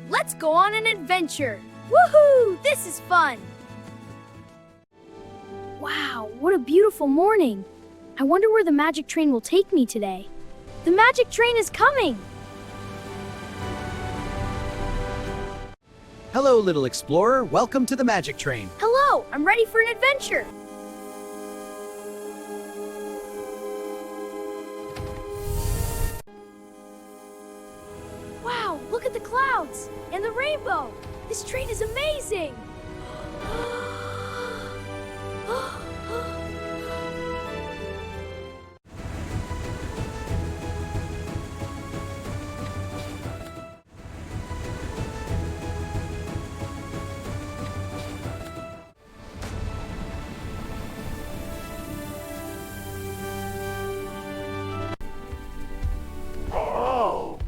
Let's go on an adventure. Woohoo! This is fun. Wow, what a beautiful morning. I wonder where the magic train will take me today. The magic train is coming. Hello, little explorer. Welcome to the magic train. Hello, I'm ready for an adventure. Wow, look at the clouds and the rainbow. This train is amazing.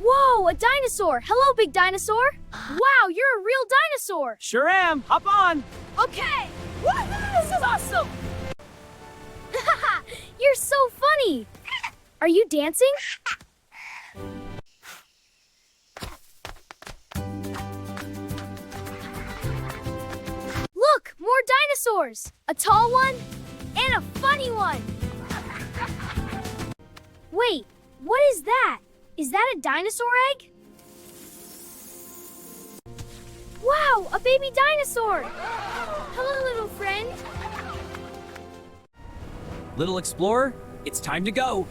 Whoa, a dinosaur! Hello, big dinosaur! Wow, you're a real dinosaur! Sure am. Hop on. Okay! Woohoo, this is awesome! You're so funny! Are you dancing? Look, more dinosaurs! A tall one and a funny one! Wait, what is that? Is that a dinosaur egg? Wow, a baby dinosaur! Hello, little friend. Little explorer, it's time to go.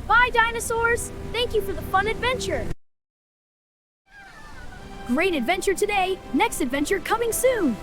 Bye, dinosaurs! Thank you for the fun adventure. Great adventure today. Next adventure coming soon.